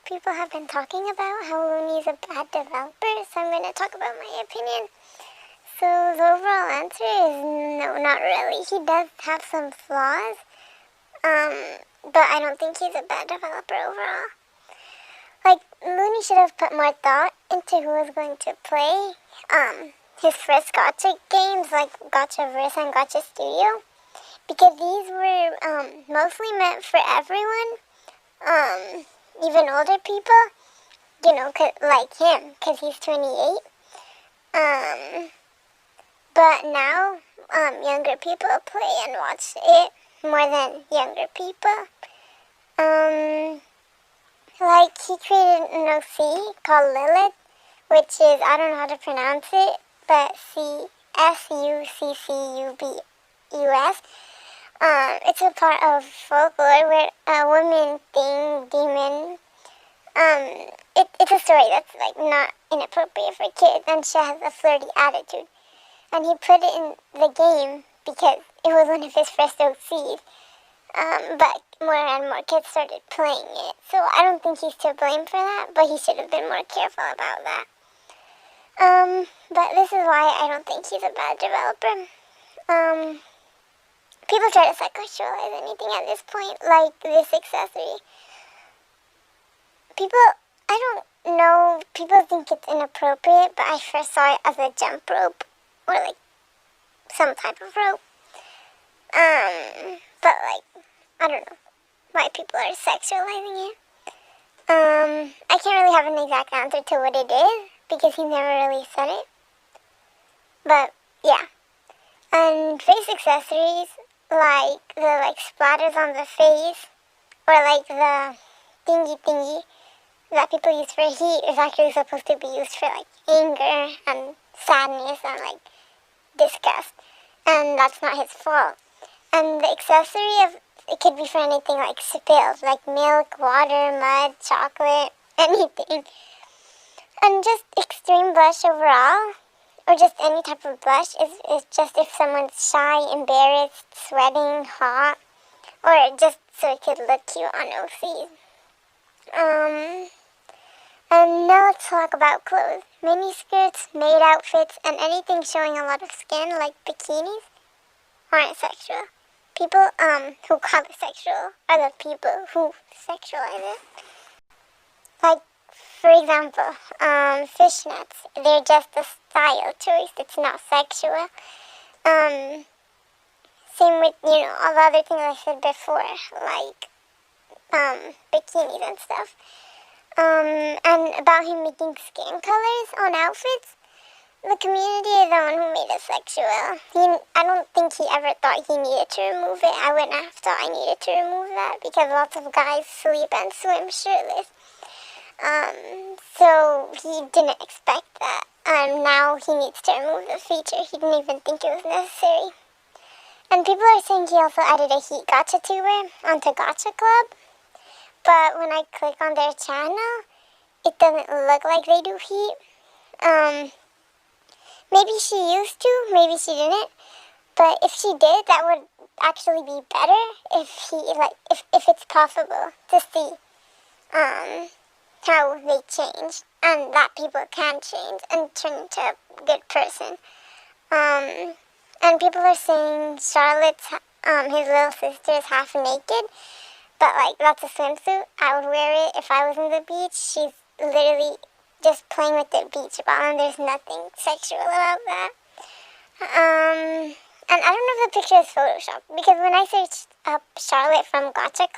people have been talking about how Luni is a bad developer, so I'm going to talk about my opinion. So the overall answer is no, not really. He does have some flaws, but I don't think he's a bad developer overall. Like, Luni should have put more thought into who was going to play his first gacha games, like Gachaverse and Gacha Studio, because these were mostly meant for everyone, even older people, you know, like him, because he's 28. But now, younger people play and watch it more than younger people. Like, he created an OC called Lilith, which is, I don't know how to pronounce it, but Csuccubus. It's a part of folklore where a woman thing, demon, it's a story that's, like, not inappropriate for kids, and she has a flirty attitude. And he put it in the game because it was one of his first OCs. But more and more kids started playing it. So I don't think he's to blame for that, but he should have been more careful about that. But this is why I don't think he's a bad developer. People try to sexualize anything at this point, like this accessory. I don't know, people think it's inappropriate, but I first saw it as a jump rope, or like some type of rope. But like, I don't know why people are sexualizing it. I can't really have an exact answer to what it is, because he never really said it. But, yeah. And face accessories, like the splatters on the face, or like the thingy that people use for heat is actually supposed to be used for like anger and sadness and like disgust. And that's not his fault. And the accessory of it could be for anything like spills, like milk, water, mud, chocolate, anything. And just extreme blush overall, or just any type of blush, is just if someone's shy, embarrassed, sweating, hot, or just so it could look cute on OCs. And now let's talk about clothes. Mini skirts, maid outfits, and anything showing a lot of skin, like bikinis, aren't sexual. People who call it sexual are the people who sexualize it. Like, for example, fishnets. They're just a style choice. It's not sexual. Same with, you know, all the other things I said before, like bikinis and stuff. And about him making skin colors on outfits, the community is the one who made it sexual. I don't think he ever thought he needed to remove it. I wouldn't have thought I needed to remove that because lots of guys sleep and swim shirtless. So he didn't expect that. And now he needs to remove the feature. He didn't even think it was necessary. And people are saying he also added a heat gacha tuber onto Gacha Club. But when I click on their channel, it doesn't look like they do heat. Maybe she used to, maybe she didn't. But if she did, that would actually be better if it's possible to see how they change and that people can change and turn into a good person. And people are saying Charlotte's his little sister is half naked. But, like, that's a swimsuit. I would wear it if I was on the beach. She's literally just playing with the beach ball, and there's nothing sexual about that. And I don't know if the picture is Photoshop, because when I searched up Charlotte from Gacha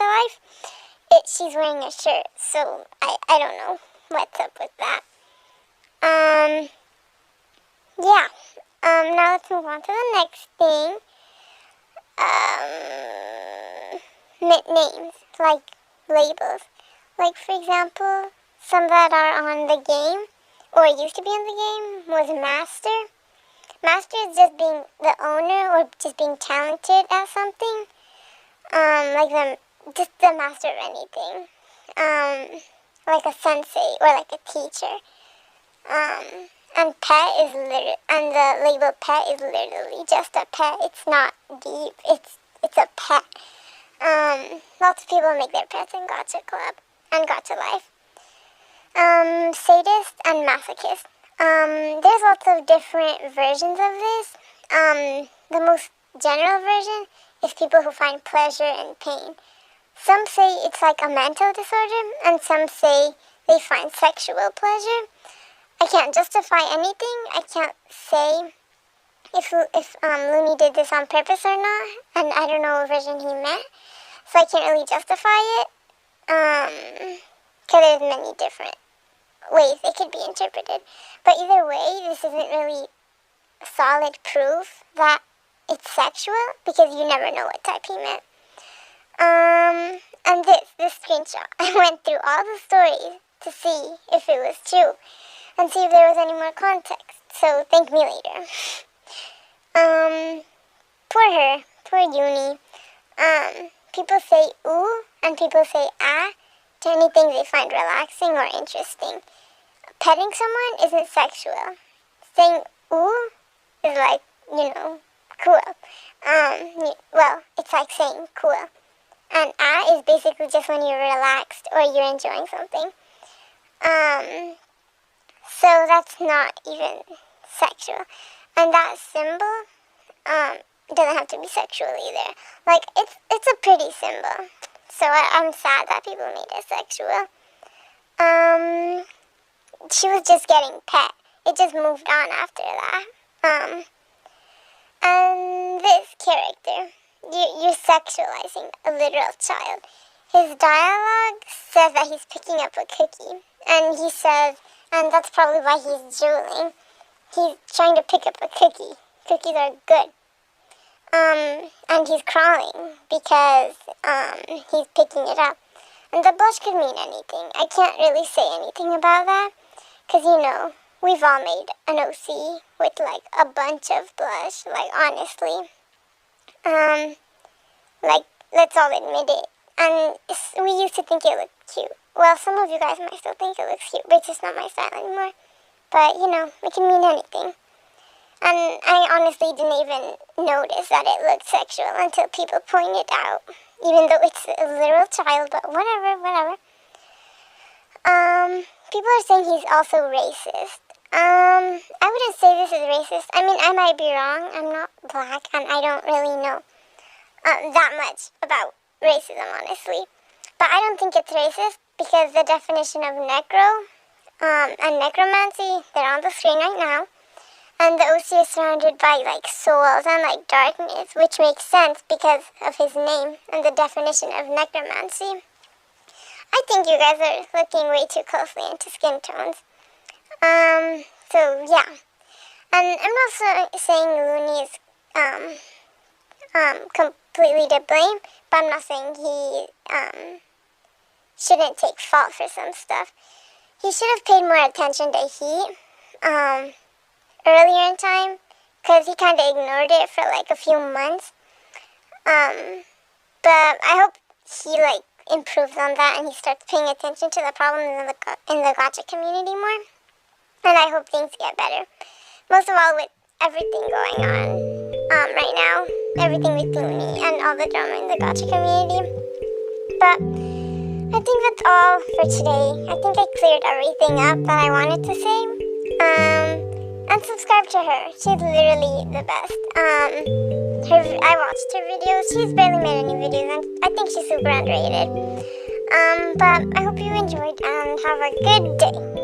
Life, she's wearing a shirt, so I don't know what's up with that. Yeah. Now let's move on to the next thing. Names, like labels. Like, for example, some that are on the game, or used to be on the game, was Master. Master is just being the owner, or just being talented at something. Just the master of anything. Like a sensei, or like a teacher. And the label pet is literally just a pet. It's not deep, it's a pet. Lots of people make their pets in Gacha Club. and Gacha life. Sadist and masochist. There's lots of different versions of this. The most general version is people who find pleasure in pain. Some say it's like a mental disorder, and some say they find sexual pleasure. I can't justify anything. I can't say if Luni did this on purpose or not, and I don't know what version he meant, so I can't really justify it, because there's many different ways it could be interpreted. But either way, this isn't really solid proof that it's sexual, because you never know what type he meant. And this screenshot, I went through all the stories to see if it was true, and see if there was any more context, so thank me later. Poor her, poor Uni. People say ooh, and people say ah, to anything they find relaxing or interesting. Petting someone isn't sexual. Saying ooh is like, cool. Well, it's like saying cool. And ah is basically just when you're relaxed or you're enjoying something. So that's not even sexual. And that symbol, doesn't have to be sexual either. Like, it's a pretty symbol. So I'm sad that people made it sexual. She was just getting pet. It just moved on after that. And this character, you're sexualizing a literal child. His dialogue says that he's picking up a cookie. And he says, and that's probably why he's drooling, he's trying to pick up a cookie. Cookies are good. And he's crawling because he's picking it up. And the blush could mean anything. I can't really say anything about that, because, we've all made an OC with, like, a bunch of blush, like, honestly. Like, let's all admit it. And we used to think it looked cute. Well, some of you guys might still think it looks cute, but it's just not my style anymore. But, it can mean anything. And I honestly didn't even notice that it looked sexual until people pointed out. Even though it's a literal child, but whatever. People are saying he's also racist. I wouldn't say this is racist. I mean, I might be wrong. I'm not black, and I don't really know that much about racism, honestly. But I don't think it's racist, because the definition of necro and necromancy, they're on the screen right now. And the OC is surrounded by, like, souls and, like, darkness, which makes sense because of his name and the definition of necromancy. I think you guys are looking way too closely into skin tones. So, yeah. And I'm not saying Luni is, completely to blame, but I'm not saying he, shouldn't take fault for some stuff. He should have paid more attention to heat, earlier in time, because he kind of ignored it for like a few months. But I hope he like improves on that and he starts paying attention to the problems in the Gacha community more. And I hope things get better. Most of all with everything going on right now, everything with Luni and all the drama in the Gacha community. But I think that's all for today. I think I cleared everything up that I wanted to say. And subscribe to her. She's literally the best. I watched her videos. She's barely made any videos, and I think she's super underrated. But I hope you enjoyed and have a good day.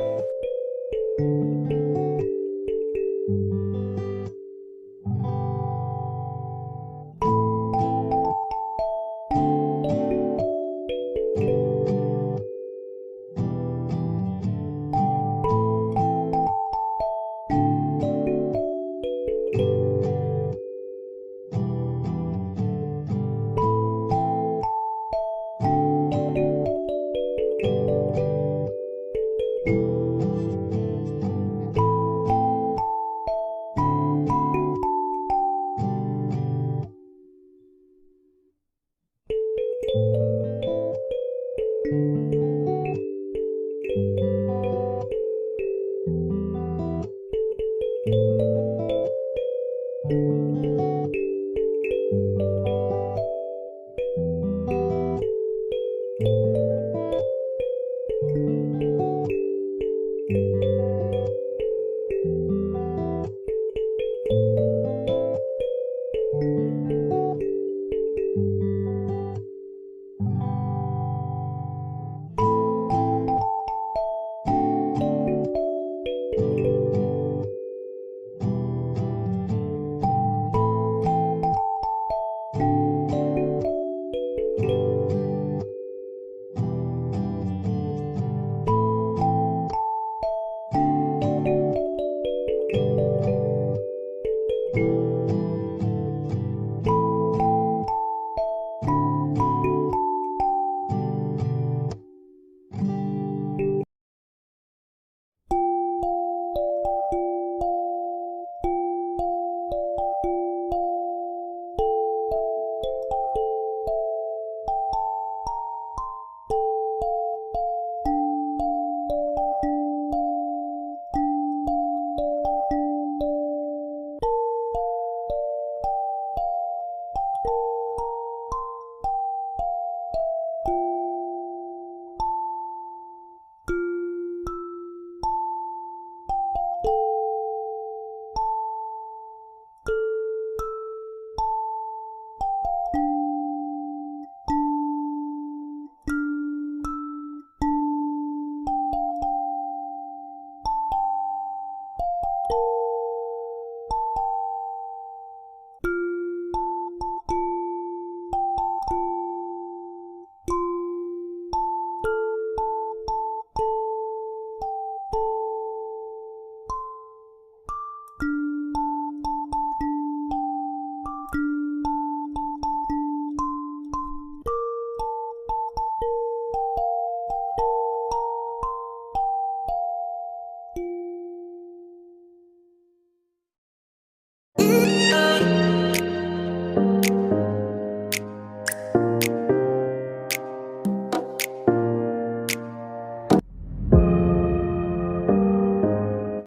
you.